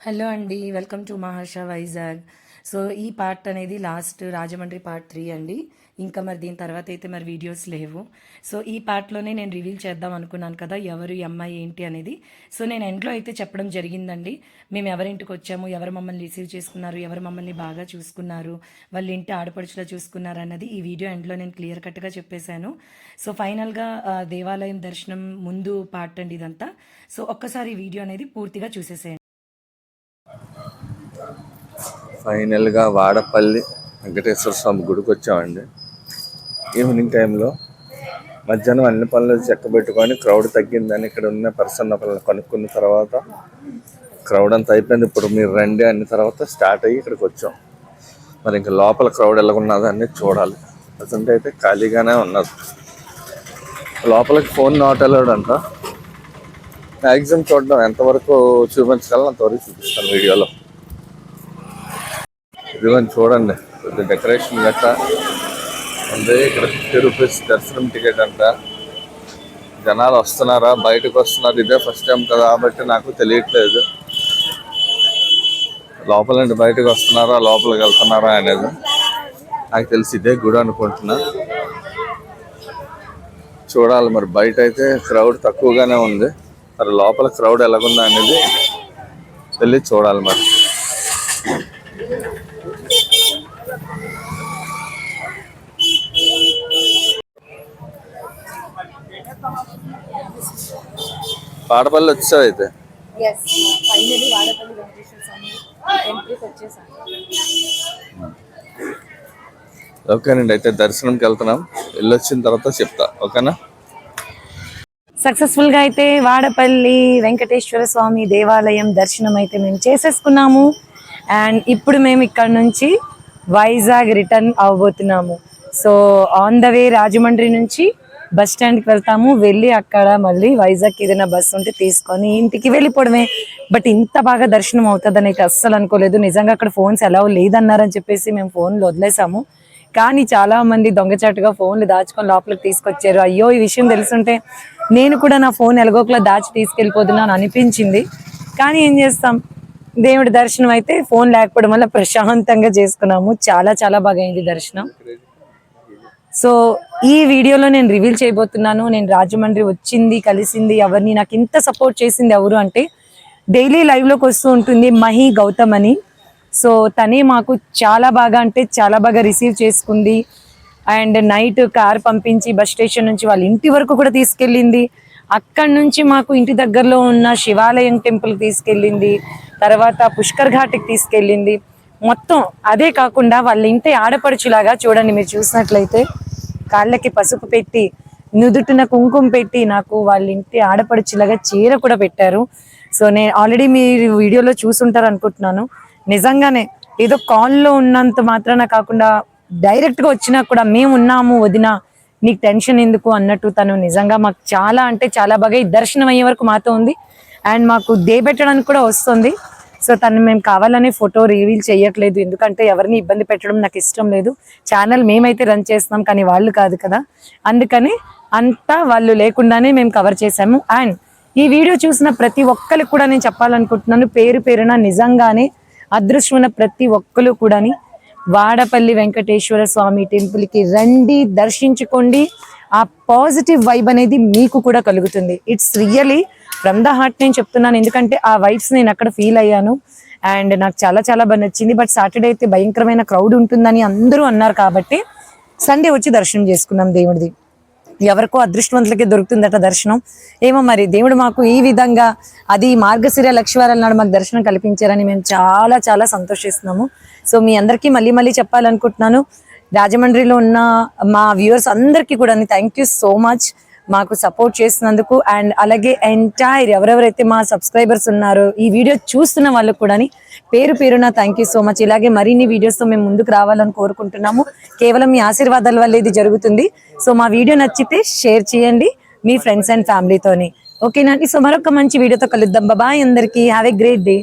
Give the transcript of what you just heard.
Hello అండి. Welcome to Maharsh Vizag. So, ఈ part అనేది లాస్ట్ రాజమండ్రి పార్ట్ 3 అండి. ఇంకా మరి దీని తర్వాత అయితే మరి వీడియోస్ లేవు. సో, ఈ పార్ట్‌లోనే నేను రివీల్ చేద్దాం అనుకున్నాను కదా! ఎవరు ఈ అమ్మాయి ఏంటి అనేది. సో, నేను ఎండ్‌లో అయితే చెప్పడం జరిగిందండి. మేము ఎవరింటికొచ్చాము, ఎవరు మమ్మల్ని రిసీవ్ చేసుకున్నారు, ఎవరు మమ్మల్ని బాగా చూసుకున్నారు, వాళ్ళ ఇంటి ఆడపడుచులా చూసుకున్నారు అన్నది ఈ వీడియో ఎండ్‌లో నేను క్లియర్ కట్‌గా చెప్పేశాను. సో, ఫైనల్‌గా దేవాలయం దర్శనం ముందు పార్ట్ అండి ఇదంతా. సో, ఒక్కసారి ఈ వీడియో అనేది పూర్తిగా చూసేసేయండి. ఫైనల్గా వాడపల్లి వెంకటేశ్వర స్వామి గుడికి వచ్చామండి. ఈవినింగ్ టైంలో మధ్యాహ్నం అన్ని పనులు చెక్కబెట్టుకొని క్రౌడ్ తగ్గిందని ఇక్కడ ఉన్న పర్సన్ ఒకళ్ళని కనుక్కున్న తర్వాత క్రౌడ్ అంతా అయిపోయింది. ఇప్పుడు మీరు రండి అన్న తర్వాత స్టార్ట్ అయ్యి ఇక్కడికి వచ్చాం. మరి ఇంకా లోపల క్రౌడ్ ఎలాగున్నది అనేది చూడాలి. ప్రజెంట్ అయితే ఖాళీగానే ఉన్నది. లోపలికి ఫోన్ నాట్ అలౌడ్ అంట. మ్యాక్సిమం చూడడం ఎంతవరకు చూపించగలను అంతవరకు చూపిస్తాను వీడియోలో. ఇదిగోని చూడండి, కొద్ది డెకరేషన్ గట్రా ఉంది. ఇక్కడ ₹50 దర్శనం టికెట్ అంట. జనాలు వస్తున్నారా, బయటకు వస్తున్నారు. ఇదే ఫస్ట్ టైం కదా కాబట్టి నాకు తెలియట్లేదు లోపల నుండి బయటకు వస్తున్నారా లోపలికి వెళ్తున్నారా అనేది. నాకు తెలిసి ఇదే గుడి అనుకుంటున్నా. చూడాలి మరి. బయట అయితే క్రౌడ్ తక్కువగానే ఉంది. మరి లోపల క్రౌడ్ ఎలాగుందా అనేది వెళ్ళి చూడాలి మరి. వాడపల్లి వచ్చావు అయితే ఓకేనండి. అయితే దర్శనంకి వెళ్తున్నాం. వెళ్ళొచ్చిన తర్వాత చెప్తా. ఓకేనా? సక్సెస్ఫుల్గా అయితే వాడపల్లి వెంకటేశ్వర స్వామి దేవాలయం దర్శనం అయితే మేము చేసేసుకున్నాము. అండ్ ఇప్పుడు మేము ఇక్కడ నుంచి వైజాగ్ రిటర్న్ అవ్వబోతున్నాము. So on the way Rajahmundry నుంచి బస్ స్టాండ్కి వెళ్తాము. వెళ్ళి అక్కడ మళ్ళీ వైజాగ్కి ఏదైనా బస్సు ఉంటే తీసుకొని ఇంటికి వెళ్ళిపోవడమే. బట్ ఇంత బాగా దర్శనం అవుతుందని అయితే అస్సలు అనుకోలేదు. నిజంగా అక్కడ ఫోన్స్ ఎలా లేదన్నారని చెప్పేసి మేము ఫోన్లు వదిలేసాము. కానీ చాలా మంది దొంగచాటుగా ఫోన్లు దాచుకొని లోపలికి తీసుకొచ్చారు. అయ్యో, ఈ విషయం తెలుసుంటే నేను కూడా నా ఫోన్ ఎలాగోకలా దాచి తీసుకెళ్ళిపోతున్నాను అనిపించింది. కానీ ఏం చేస్తాం, దేవుడి దర్శనం అయితే ఫోన్ లేకపోవడం వల్ల ప్రశాంతంగా చేసుకున్నాము. చాలా చాలా బాగా అయింది దర్శనం. సో ఈ వీడియోలో నేను రివీల్ చేయబోతున్నాను. నేను రాజమండ్రి వచ్చింది, కలిసింది ఎవరిని, నాకు ఇంత సపోర్ట్ చేసింది ఎవరు అంటే డైలీ లైవ్లోకి వస్తూ ఉంటుంది మహి గౌతమ్ అని. సో తనే మాకు చాలా బాగా అంటే చాలా బాగా రిసీవ్ చేసుకుంది. అండ్ నైట్ కార్ పంపించి బస్ స్టేషన్ నుంచి వాళ్ళ ఇంటి వరకు కూడా తీసుకెళ్ళింది. అక్కడి నుంచి మాకు ఇంటి దగ్గరలో ఉన్న శివాలయం టెంపుల్ తీసుకెళ్ళింది. తర్వాత పుష్కర్ ఘాట్కి తీసుకెళ్ళింది. మొత్తం అదే కాకుండా వాళ్ళ ఇంటి ఆడపడుచులాగా చూడండి, మీరు చూసినట్లయితే కాళ్ళకి పసుపు పెట్టి నుదుటిన కుంకుమ పెట్టి నాకు వాళ్ళ ఇంటి ఆడపడుచులాగా చీర కూడా పెట్టారు. సో నేను ఆల్రెడీ మీరు వీడియోలో చూసుంటారు అనుకుంటున్నాను. నిజంగానే ఏదో కాల్లో ఉన్నంత మాత్రాన కాకుండా డైరెక్ట్గా వచ్చినా కూడా మేము ఉన్నాము వదిన, నీకు టెన్షన్ ఎందుకు అన్నట్టు తను నిజంగా మాకు చాలా అంటే చాలా బాగా ఈ దర్శనం అయ్యే వరకు మాతో ఉంది. అండ్ మాకు డే పెట్టడానికి కూడా వస్తుంది. సో తను మేము కావాలనే ఫోటో రివీల్ చేయట్లేదు, ఎందుకంటే ఎవరిని ఇబ్బంది పెట్టడం నాకు ఇష్టం లేదు. ఛానల్ మేమైతే రన్ చేస్తున్నాం కానీ వాళ్ళు కాదు కదా, అందుకని అంతా వాళ్ళు లేకుండానే మేము కవర్ చేసాము. అండ్ ఈ వీడియో చూసిన ప్రతి ఒక్కరికి కూడా నేను చెప్పాలనుకుంటున్నాను, పేరు పేరున నిజంగానే అదృష్టమైన ప్రతి ఒక్కరు కూడాని వాడపల్లి వెంకటేశ్వర స్వామి టెంపుల్కి రండి, దర్శించుకోండి. ఆ పాజిటివ్ వైబ్ అనేది మీకు కూడా కలుగుతుంది. It's really from the heart నేను చెప్తున్నాను, ఎందుకంటే ఆ వైబ్స్ నేను అక్కడ ఫీల్ అయ్యాను. అండ్ నాకు చాలా చాలా బాగా నచ్చింది. బట్ సాటర్డే అయితే భయంకరమైన క్రౌడ్ ఉంటుందని అందరూ అన్నారు కాబట్టి సండే వచ్చి దర్శనం చేసుకున్నాం దేవుడిది. ఎవరికో అదృష్టవంతులకే దొరుకుతుందట దర్శనం. ఏమో మరి దేవుడు మాకు ఈ విధంగా అది మార్గశిర లక్షవారాల నాడు మాకు దర్శనం కల్పించారని మేము చాలా చాలా సంతోషిస్తున్నాము. సో మీ అందరికీ మళ్ళీ మళ్ళీ చెప్పాలనుకుంటున్నాను, రాజమండ్రిలో ఉన్న మా వ్యూవర్స్ అందరికీ కూడా థ్యాంక్ యూ సో మచ్ మాకు సపోర్ట్ చేసినందుకు. అండ్ అలాగే ఎంటైర్ ఎవరెవరైతే మా సబ్స్క్రైబర్స్ ఉన్నారో ఈ వీడియో చూస్తున్న వాళ్ళకు కూడా పేరు పేరున థ్యాంక్ యూ సో మచ్. ఇలాగే మరిన్ని వీడియోస్తో మేము ముందుకు రావాలని కోరుకుంటున్నాము. కేవలం మీ ఆశీర్వాదాల వల్ల ఇది జరుగుతుంది. సో మా వీడియో నచ్చితే షేర్ చేయండి మీ ఫ్రెండ్స్ అండ్ ఫ్యామిలీతోని. ఓకేనా అండి? సో మరొక మంచి వీడియోతో కలుద్దాం. బాయ్ అందరికీ. Have a great day.